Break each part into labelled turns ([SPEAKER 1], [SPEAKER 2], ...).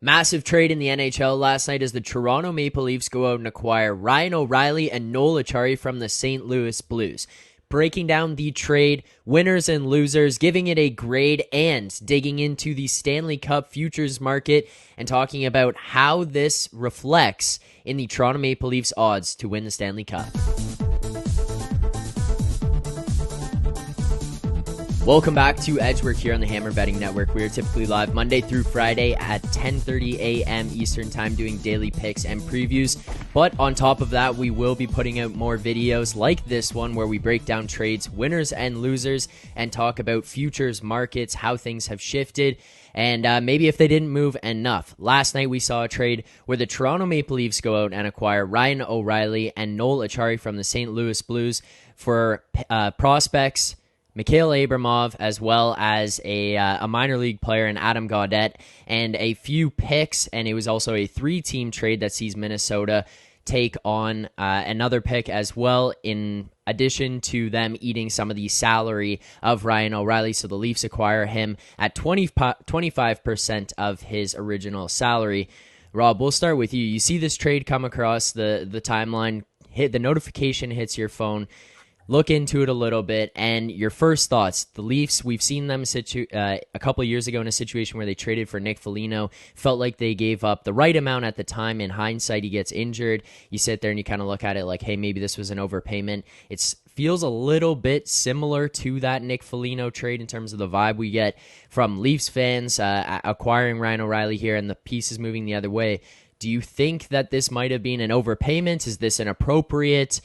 [SPEAKER 1] Massive trade in the NHL last night as the Toronto Maple Leafs go out and acquire Ryan O'Reilly and Noel Acciari from the St. Louis Blues. Breaking down the trade, winners and losers, giving it a grade, and digging into the Stanley Cup futures market and talking about how this reflects in the Toronto Maple Leafs odds to win the Stanley Cup. Welcome back to Edgework here on the Hammer Betting Network. We are typically live Monday through Friday at 10:30 a.m. Eastern Time doing daily picks and previews. But on top of that, we will be putting out more videos like this one where we break down trades, winners and losers, and talk about futures markets, how things have shifted, and maybe if they didn't move enough. Last night we saw a trade where the Toronto Maple Leafs go out and acquire Ryan O'Reilly and Noel Acciari from the St. Louis Blues for prospects, Mikhail Abramov, as well as a minor league player in Adam Gaudette, and a few picks, and it was also a three-team trade that sees Minnesota take on another pick as well, in addition to them eating some of the salary of Ryan O'Reilly. So the Leafs acquire him at 25% of his original salary. Rob, we'll start with you. You see this trade come across the timeline, the notification hits your phone. Look into it a little bit, and your first thoughts. The Leafs, we've seen them a couple of years ago in a situation where they traded for Nick Foligno. Felt like they gave up the right amount at the time. In hindsight, he gets injured. You sit there and you kind of look at it like, hey, maybe this was an overpayment. It feels a little bit similar to that Nick Foligno trade in terms of the vibe we get from Leafs fans acquiring Ryan O'Reilly here and the pieces moving the other way. Do you think that this might have been an overpayment? Is this an appropriate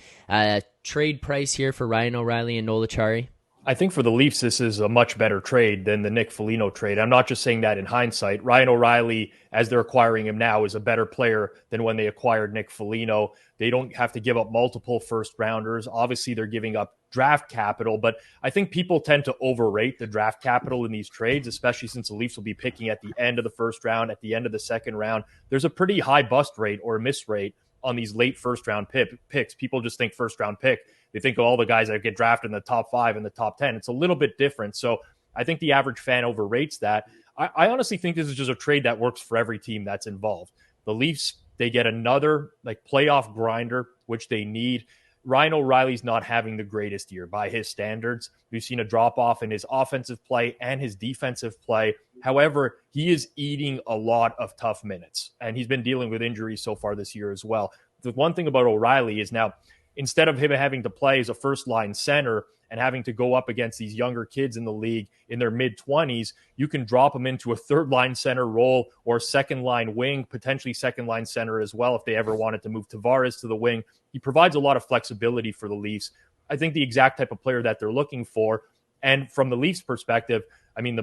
[SPEAKER 1] trade price here for Ryan O'Reilly and Noel Acciari?
[SPEAKER 2] I think for the Leafs, this is a much better trade than the Nick Foligno trade. I'm not just saying that in hindsight. Ryan O'Reilly, as they're acquiring him now, is a better player than when they acquired Nick Foligno. They don't have to give up multiple first rounders. Obviously, they're giving up draft capital, but I think people tend to overrate the draft capital in these trades, especially since the Leafs will be picking at the end of the first round, at the end of the second round. There's a pretty high bust rate or miss rate on these late first round picks. People just think first round pick. They think of all the guys that get drafted in the top 5 and the top 10. It's a little bit different. So I think the average fan overrates that. I honestly think this is just a trade that works for every team that's involved. The Leafs, they get another playoff grinder, which they need. Ryan O'Reilly's not having the greatest year by his standards. We've seen a drop-off in his offensive play and his defensive play. However, he is eating a lot of tough minutes, and he's been dealing with injuries so far this year as well. The one thing about O'Reilly is now, instead of him having to play as a first-line center and having to go up against these younger kids in the league in their mid-20s, you can drop him into a third-line center role or second-line wing, potentially second-line center as well if they ever wanted to move Tavares to the wing. He provides a lot of flexibility for the Leafs. I think the exact type of player that they're looking for. And from the Leafs' perspective, I mean,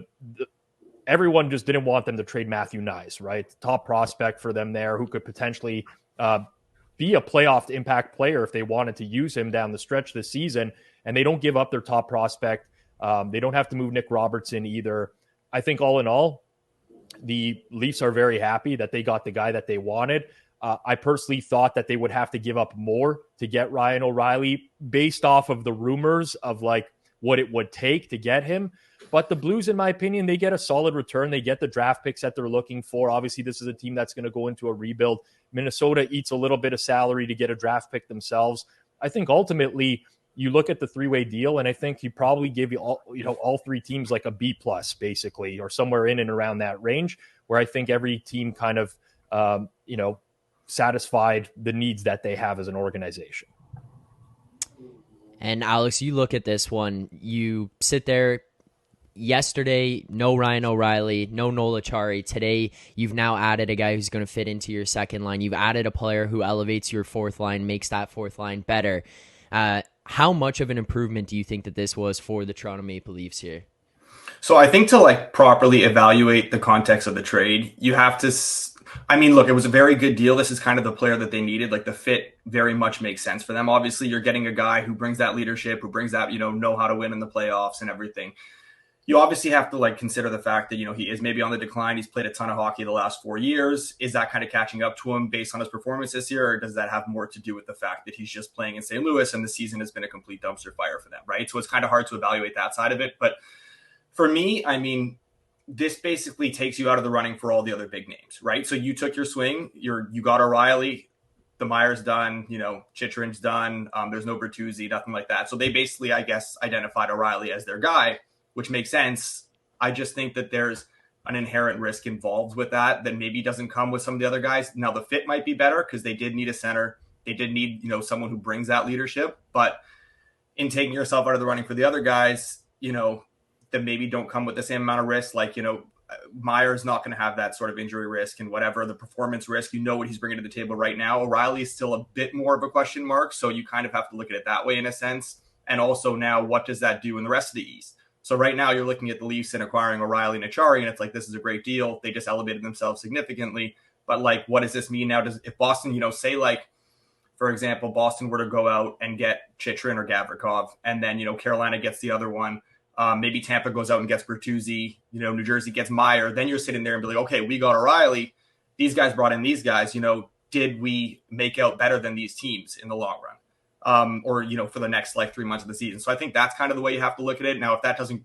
[SPEAKER 2] everyone just didn't want them to trade Matthew Knies, right? Top prospect for them there who could potentially be a playoff impact player if they wanted to use him down the stretch this season. And they don't give up their top prospect. They don't have to move Nick Robertson either. I think all in all, the Leafs are very happy that they got the guy that they wanted. I personally thought that they would have to give up more to get Ryan O'Reilly based off of the rumors of what it would take to get him. But the Blues, in my opinion, they get a solid return. They get the draft picks that they're looking for. Obviously, this is a team that's going to go into a rebuild. Minnesota eats a little bit of salary to get a draft pick themselves. I think ultimately you look at the three-way deal, and I think you probably give all three teams like a B plus, basically, or somewhere in and around that range, where I think every team kind of, satisfied the needs that they have as an organization.
[SPEAKER 1] And Alex, you look at this one, you sit there yesterday, no Ryan O'Reilly, no Noel Acciari. Today, you've now added a guy who's going to fit into your second line. You've added a player who elevates your fourth line, makes that fourth line better. How much of an improvement do you think that this was for the Toronto Maple Leafs here?
[SPEAKER 3] So I think to properly evaluate the context of the trade, you have to look, it was a very good deal. This is kind of the player that they needed. The fit very much makes sense for them. Obviously, you're getting a guy who brings that leadership, who brings that, know how to win in the playoffs and everything. You obviously have to consider the fact that, he is maybe on the decline. He's played a ton of hockey the last 4 years. Is that kind of catching up to him based on his performance this year? Or does that have more to do with the fact that he's just playing in St. Louis and the season has been a complete dumpster fire for them, right? So it's kind of hard to evaluate that side of it. But for me, this basically takes you out of the running for all the other big names, right? So you took your swing, you got O'Reilly, the Myers done, Chychrun's done. There's no Bertuzzi, nothing like that. So they basically, I guess, identified O'Reilly as their guy, which makes sense. I just think that there's an inherent risk involved with that maybe doesn't come with some of the other guys. Now the fit might be better because they did need a center. They did need, someone who brings that leadership. But in taking yourself out of the running for the other guys, that maybe don't come with the same amount of risk. Like, Myers not going to have that sort of injury risk and whatever, the performance risk, what he's bringing to the table right now. O'Reilly is still a bit more of a question mark. So you kind of have to look at it that way in a sense. And also now, what does that do in the rest of the East? So right now you're looking at the Leafs and acquiring O'Reilly and Acciari, and it's like, this is a great deal. They just elevated themselves significantly. But like, what does this mean now? If Boston, say like, for example, Boston were to go out and get Chychrun or Gavrikov, and then, Carolina gets the other one. Maybe Tampa goes out and gets Bertuzzi, New Jersey gets Meyer. Then you're sitting there and be like, okay, we got O'Reilly. These guys brought in these guys. Did we make out better than these teams in the long run? Or for the next 3 months of the season. So I think that's kind of the way you have to look at it. Now, if that doesn't,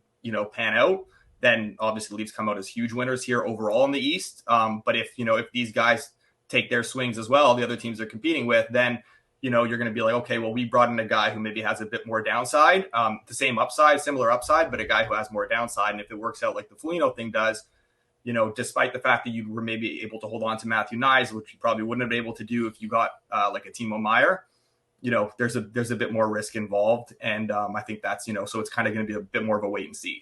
[SPEAKER 3] pan out, then obviously the Leafs come out as huge winners here overall in the East. But if these guys take their swings as well, the other teams they're competing with, then you're going to be like, okay, well, we brought in a guy who maybe has a bit more downside, the same upside, similar upside, but a guy who has more downside. And if it works out like the Foligno thing does, despite the fact that you were maybe able to hold on to Matthew Nyes, which you probably wouldn't have been able to do if you got like a Timo Meier, there's a bit more risk involved. And I think that's, so it's kind of going to be a bit more of a wait and see.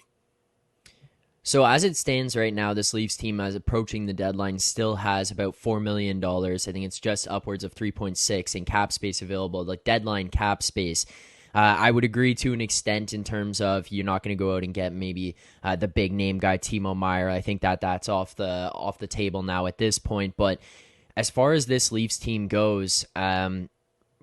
[SPEAKER 1] So as it stands right now, this Leafs team, as approaching the deadline, still has about $4 million. I think it's just upwards of 3.6 in cap space available, like deadline cap space. I would agree to an extent in terms of you're not going to go out and get maybe the big name guy, Timo Meier. I think that's off the table now at this point. But as far as this Leafs team goes,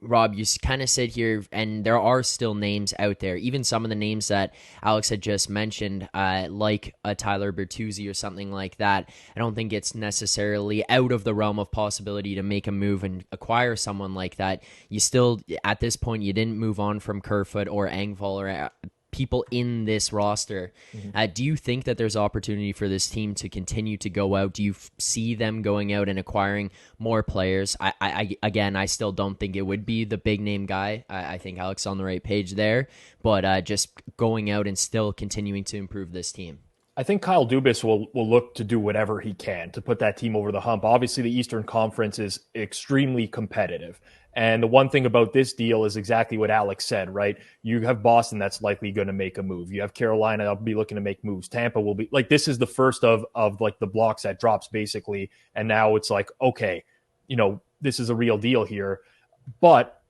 [SPEAKER 1] Rob, you kind of sit here, and there are still names out there, even some of the names that Alex had just mentioned, like a Tyler Bertuzzi or something like that. I don't think it's necessarily out of the realm of possibility to make a move and acquire someone like that. You still, at this point, you didn't move on from Kerfoot or Engvall or people in this roster. Mm-hmm. Do you think that there's opportunity for this team to continue to go out? Do you see them going out and acquiring more players? I still don't think it would be the big name guy. I think Alex is on the right page there, but just going out and still continuing to improve this team.
[SPEAKER 2] I think Kyle Dubas will look to do whatever he can to put that team over the hump. Obviously, the Eastern Conference is extremely competitive. And the one thing about this deal is exactly what Alex said, right? You have Boston that's likely going to make a move. You have Carolina that'll be looking to make moves. Tampa will be like, this is the first of like the blocks that drops basically. And now it's like, okay, this is a real deal here. But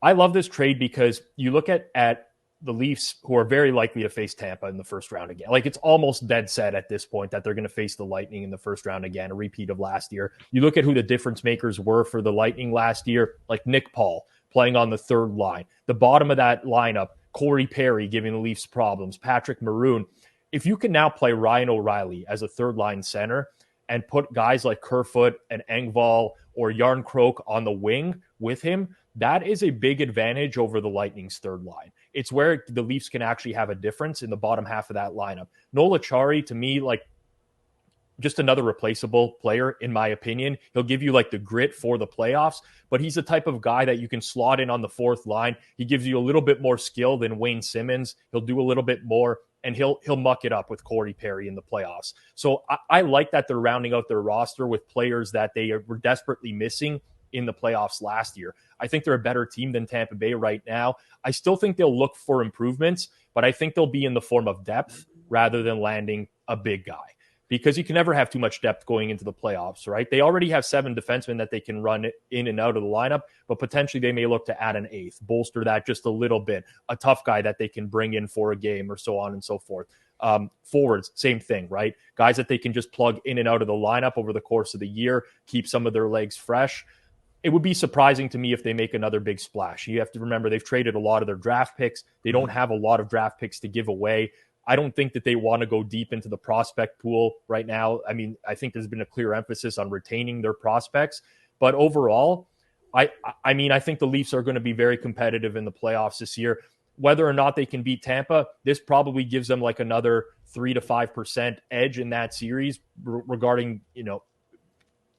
[SPEAKER 2] I love this trade because you look at the Leafs, who are very likely to face Tampa in the first round again. Like, it's almost dead set at this point that they're going to face the Lightning in the first round again, a repeat of last year. You look at who the difference makers were for the Lightning last year, like Nick Paul playing on the third line. The bottom of that lineup, Corey Perry giving the Leafs problems, Patrick Maroon. If you can now play Ryan O'Reilly as a third line center and put guys like Kerfoot and Engvall or Järnkrok on the wing with him, that is a big advantage over the Lightning's third line. It's where the Leafs can actually have a difference in the bottom half of that lineup. Noel Acciari, to me, like, just another replaceable player, in my opinion. He'll give you like the grit for the playoffs, but he's the type of guy that you can slot in on the fourth line. He gives you a little bit more skill than Wayne Simmons. He'll do a little bit more, and he'll muck it up with Corey Perry in the playoffs. So I like that they're rounding out their roster with players that they were desperately missing in the playoffs last year. I think they're a better team than Tampa Bay right now. I still think they'll look for improvements, but I think they'll be in the form of depth rather than landing a big guy, because you can never have too much depth going into the playoffs, right? They already have 7 defensemen that they can run in and out of the lineup, but potentially they may look to add an 8th, bolster that just a little bit, a tough guy that they can bring in for a game or so on and so forth. Forwards, same thing, right? Guys that they can just plug in and out of the lineup over the course of the year, keep some of their legs fresh. It would be surprising to me if they make another big splash. You have to remember they've traded a lot of their draft picks. They don't have a lot of draft picks to give away. I don't think that they want to go deep into the prospect pool right now. I mean, I think there's been a clear emphasis on retaining their prospects. But overall, I think the Leafs are going to be very competitive in the playoffs this year. whether or not they can beat Tampa, this probably gives them like another 3 to 5% edge in that series regarding,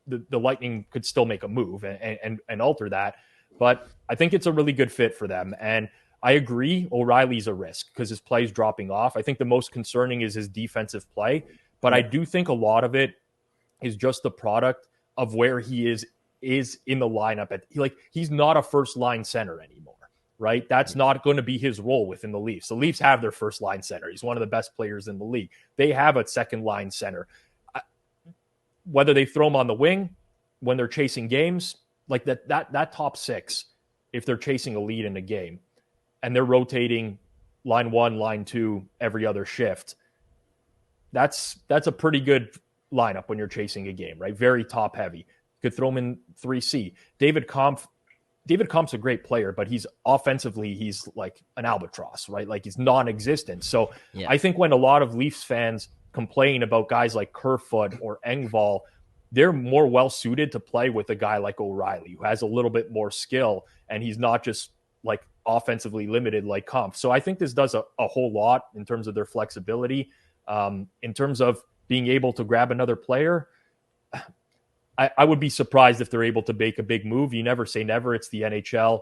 [SPEAKER 2] the Lightning could still make a move and alter that. But I think it's a really good fit for them. And I agree, O'Reilly's a risk because his play is dropping off. I think the most concerning is his defensive play. But I do think a lot of it is just the product of where he is in the lineup. He's not a first-line center anymore, right? That's not going to be his role within the Leafs. The Leafs have their first-line center. He's one of the best players in the league. They have a second-line center. Whether they throw him on the wing when they're chasing games, like that top six, if they're chasing a lead in a game and they're rotating line one, line two every other shift, that's a pretty good lineup when you're chasing a game, right? Very top heavy. You could throw him in 3C. David Kampf's a great player, but he's like an albatross, right? Like he's non-existent. So yeah. I think when a lot of Leafs fans complain about guys like Kerfoot or Engvall, they're more well-suited to play with a guy like O'Reilly, who has a little bit more skill, and he's not just like offensively limited like Kampf. So I think this does a whole lot in terms of their flexibility. In terms of being able to grab another player, I would be surprised if they're able to make a big move. You never say never. It's the NHL.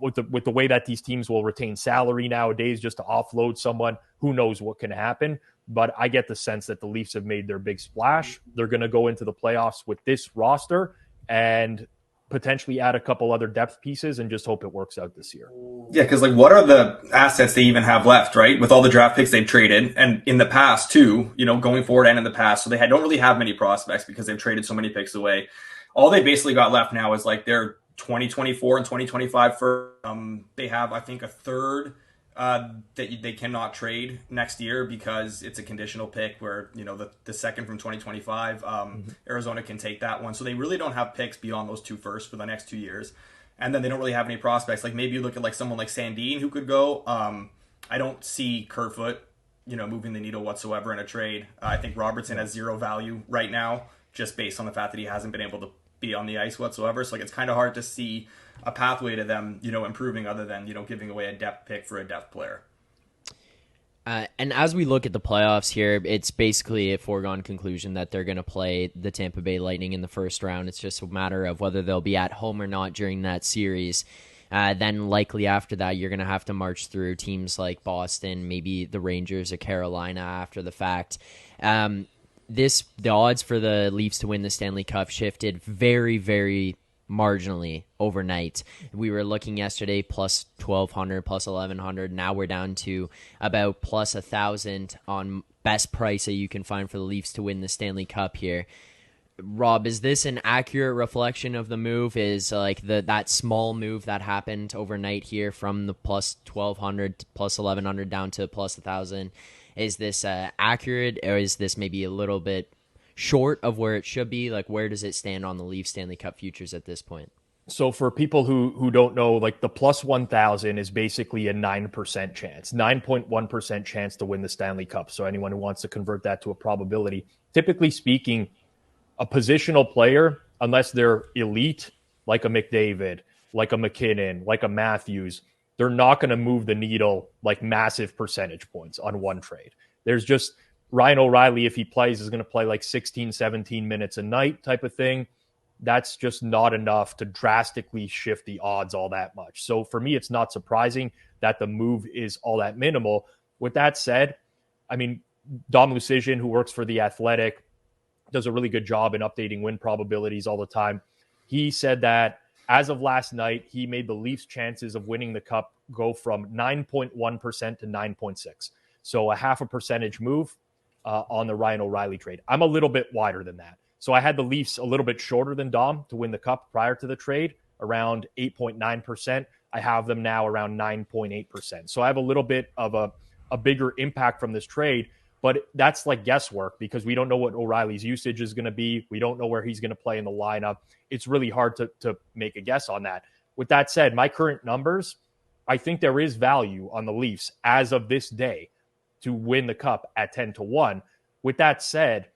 [SPEAKER 2] With the way that these teams will retain salary nowadays just to offload someone, who knows what can happen. But I get the sense that the Leafs have made their big splash. They're going to go into the playoffs with this roster and potentially add a couple other depth pieces and just hope it works out this year.
[SPEAKER 3] Yeah, because what are the assets they even have left, right? With all the draft picks they've traded, and in the past too, going forward and in the past. So they don't really have many prospects because they've traded so many picks away. All they basically got left now is their 2024 and 2025 for they have, I think, a third that they cannot trade next year because it's a conditional pick where, the second from 2025, Arizona can take that one. So they really don't have picks beyond those two first for the next 2 years. And then they don't really have any prospects. Maybe you look at someone like Sandin who could go. I don't see Kerfoot, moving the needle whatsoever in a trade. I think Robertson has zero value right now just based on the fact that he hasn't been able to be on the ice whatsoever. So it's kind of hard to see a pathway to them, improving other than, giving away a depth pick for a depth player.
[SPEAKER 1] And as we look at the playoffs here, it's basically a foregone conclusion that they're going to play the Tampa Bay Lightning in the first round. It's just a matter of whether they'll be at home or not during that series. Then likely after that, you're going to have to march through teams like Boston, maybe the Rangers or Carolina after the fact. The odds for the Leafs to win the Stanley Cup shifted very, very marginally overnight. We were looking yesterday plus 1,200, plus 1,100. Now we're down to about plus 1,000 on best price that you can find for the Leafs to win the Stanley Cup here. Rob, is this an accurate reflection of the move? Is that small move that happened overnight here from the plus 1,200, plus 1,100 down to plus 1,000? Is this accurate, or is this maybe a little bit short of where it should be? Where does it stand on the Leafs Stanley Cup futures at this point?
[SPEAKER 2] So for people who don't know, the plus 1,000 is basically a 9% chance, 9.1% chance to win the Stanley Cup. So anyone who wants to convert that to a probability, typically speaking, a positional player, unless they're elite, like a McDavid, like a McKinnon, like a Matthews, they're not going to move the needle massive percentage points on one trade. There's just Ryan O'Reilly, if he plays, is going to play 16, 17 minutes a night type of thing. That's just not enough to drastically shift the odds all that much. So for me, it's not surprising that the move is all that minimal. With that said, Dom Lucian, who works for The Athletic, does a really good job in updating win probabilities all the time. He said that as of last night, he made the Leafs' chances of winning the Cup go from 9.1% to 9.6%. So a half a percentage move on the Ryan O'Reilly trade. I'm a little bit wider than that. So I had the Leafs a little bit shorter than Dom to win the Cup prior to the trade, around 8.9%. I have them now around 9.8%. So I have a little bit of a bigger impact from this trade, but that's guesswork because we don't know what O'Reilly's usage is going to be. We don't know where he's going to play in the lineup. It's really hard to make a guess on that. With that said, my current numbers, I think there is value on the Leafs as of this day to win the Cup at 10-1. With that said,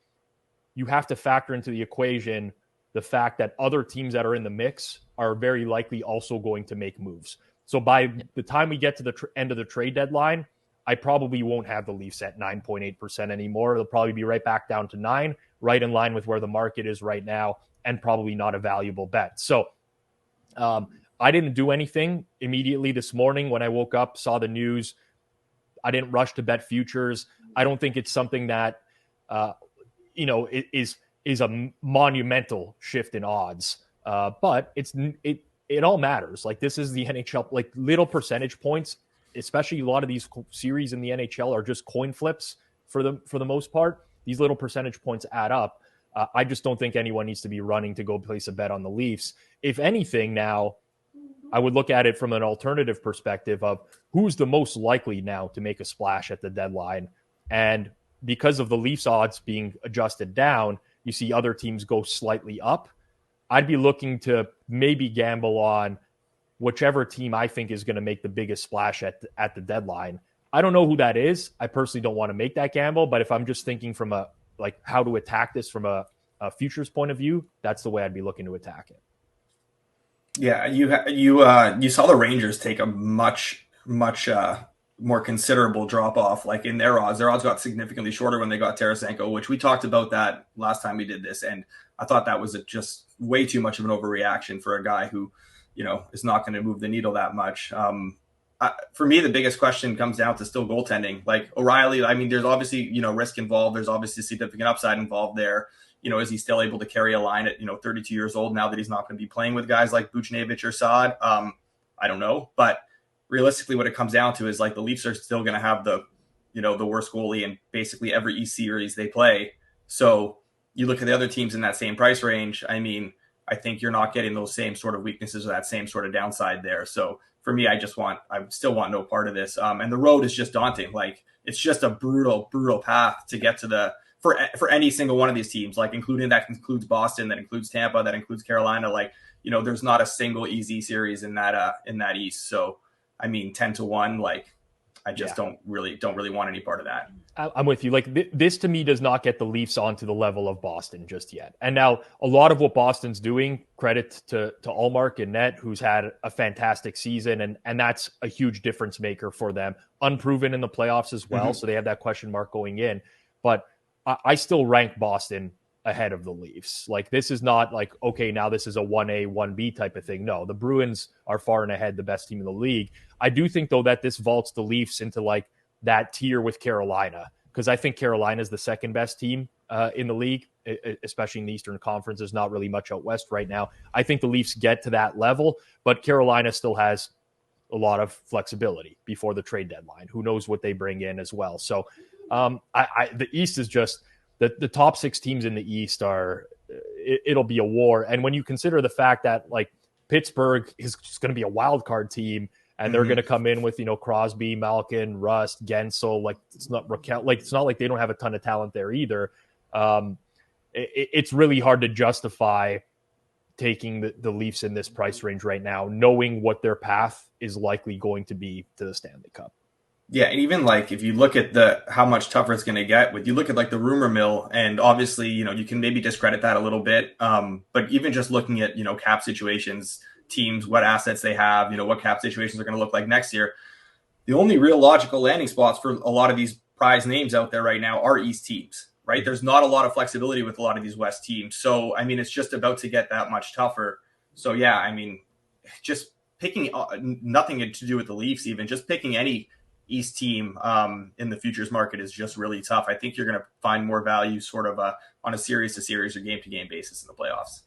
[SPEAKER 2] you have to factor into the equation the fact that other teams that are in the mix are very likely also going to make moves. So by the time we get to the end of the trade deadline, I probably won't have the Leafs at 9.8% anymore. They'll probably be right back down to 9, right in line with where the market is right now, and probably not a valuable bet. So I didn't do anything immediately this morning when I woke up, saw the news. I didn't rush to bet futures. I don't think it's something that, is a monumental shift in odds. But it all matters. Like, this is the NHL, like little percentage points, especially a lot of these series in the NHL are just coin flips for the most part. These little percentage points add up. I just don't think anyone needs to be running to go place a bet on the Leafs. If anything, now I would look at it from an alternative perspective of who's the most likely now to make a splash at the deadline. And because of the Leafs odds being adjusted down, you see other teams go slightly up. I'd be looking to maybe gamble on whichever team I think is going to make the biggest splash at the deadline. I don't know who that is. I personally don't want to make that gamble, but if I'm just thinking from how to attack this from a futures point of view, that's the way I'd be looking to attack it.
[SPEAKER 3] Yeah, you saw the Rangers take a much more considerable drop off, like in their odds. Their odds got significantly shorter when they got Tarasenko, which we talked about that last time we did this, and I thought that was just way too much of an overreaction for a guy who, is not going to move the needle that much. For me, the biggest question comes down to still goaltending. Like O'Reilly, I mean, there's obviously, risk involved. There's obviously significant upside involved there. Is he still able to carry a line at, 32 years old now that he's not going to be playing with guys like Buchnevich or Saad? I don't know. But realistically, what it comes down to is like the Leafs are still going to have the worst goalie in basically every East series they play. So you look at the other teams in that same price range. I mean, I think you're not getting those same sort of weaknesses or that same sort of downside there. So for me, I still want no part of this. And the road is just daunting. Like, it's just a brutal path to get to for any single one of these teams, like that includes Boston, that includes Tampa, that includes Carolina. Like, there's not a single easy series in that East. So, I mean, 10-1, like, I just don't really want any part of that.
[SPEAKER 2] I'm with you. Like, this to me does not get the Leafs onto the level of Boston just yet. And now a lot of what Boston's doing, credit to Ullmark and net, who's had a fantastic season. And that's a huge difference maker for them. Unproven in the playoffs as well. Mm-hmm. So they have that question mark going in. But I still rank Boston ahead of the Leafs. Like, this is not like, okay, now this is a 1A, 1B type of thing. No, the Bruins are far and ahead the best team in the league. I do think, though, that this vaults the Leafs into like that tier with Carolina, because I think Carolina is the second best team in the league, especially in the Eastern Conference. There's not really much out west right now. I think the Leafs get to that level, but Carolina still has a lot of flexibility before the trade deadline. Who knows what they bring in as well. So the East is just the top 6 teams in the East it'll be a war. And when you consider the fact that like Pittsburgh is just going to be a wild card team, and they're going to come in with, Crosby, Malkin, Rust, Gensel. Like, it's not Raquel. Like, it's not like they don't have a ton of talent there either. It's really hard to justify taking the Leafs in this price range right now, knowing what their path is likely going to be to the Stanley Cup.
[SPEAKER 3] Yeah, and even like if you look at how much tougher it's going to get, you look at like the rumor mill, and obviously you can maybe discredit that a little bit. But even just looking at cap situations, teams, what assets they have, what cap situations are going to look like next year. The only real logical landing spots for a lot of these prize names out there right now are East teams, right? There's not a lot of flexibility with a lot of these West teams. So, I mean, it's just about to get that much tougher. So, yeah, I mean, just picking nothing to do with the Leafs, even just picking any East team in the futures market is just really tough. I think you're going to find more value sort of on a series to series or game to game basis in the playoffs.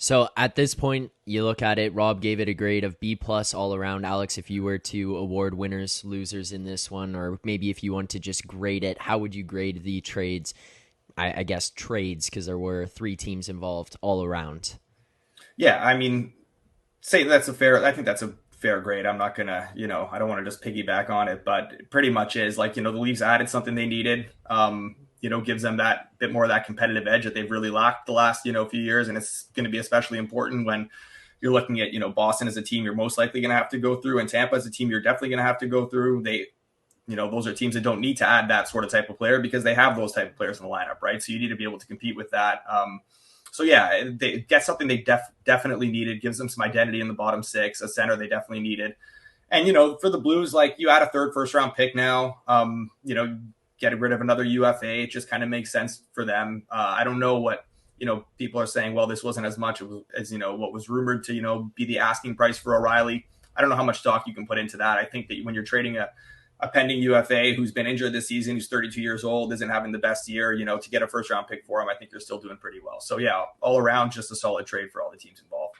[SPEAKER 1] So at this point, you look at it, Rob gave it a grade of B+ all around. Alex, if you were to award winners, losers in this one, or maybe if you want to just grade it, how would you grade the trades? I guess trades, because there were 3 teams involved all around.
[SPEAKER 3] Yeah, I mean, I think that's a fair grade. I'm not going to, I don't want to just piggyback on it, but it pretty much is like, the Leafs added something they needed. Gives them that bit more of that competitive edge that they've really lacked the last, few years. And it's going to be especially important when you're looking at, Boston as a team you're most likely going to have to go through, and Tampa as a team you're definitely going to have to go through. Those are teams that don't need to add that sort of type of player because they have those type of players in the lineup, right? So you need to be able to compete with that. So yeah, they get something they definitely needed. Gives them some identity in the bottom six. A center they definitely needed. And for the Blues, like you add a third first round pick now. Getting rid of another UFA, it just kind of makes sense for them. I don't know what people are saying. Well, this wasn't as much as what was rumored to be the asking price for O'Reilly. I don't know how much stock you can put into that. I think that when you're trading a pending UFA who's been injured this season, who's 32 years old, isn't having the best year, to get a first round pick for him, I think they're still doing pretty well. So yeah, all around, just a solid trade for all the teams involved.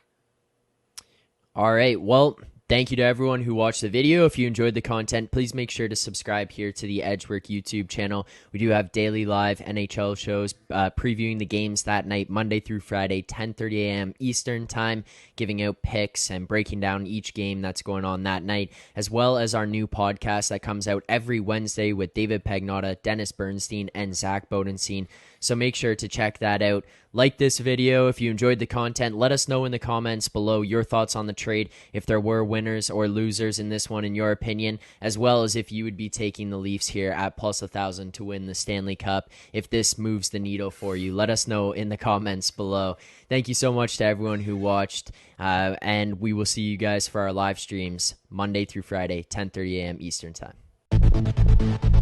[SPEAKER 1] All right. Well, thank you to everyone who watched the video. If you enjoyed the content, please make sure to subscribe here to the Edgework YouTube channel. We do have daily live NHL shows previewing the games that night, Monday through Friday, 10:30 a.m. Eastern Time, giving out picks and breaking down each game that's going on that night, as well as our new podcast that comes out every Wednesday with David Pagnotta, Dennis Bernstein, and Zach Bodenstein. So make sure to check that out. Like this video if you enjoyed the content. Let us know in the comments below your thoughts on the trade, if there were winners or losers in this one in your opinion, as well as if you would be taking the Leafs here at plus 1,000 to win the Stanley Cup. If this moves the needle for you, let us know in the comments below. Thank you so much to everyone who watched, and we will see you guys for our live streams Monday through Friday, 10:30 a.m. Eastern Time.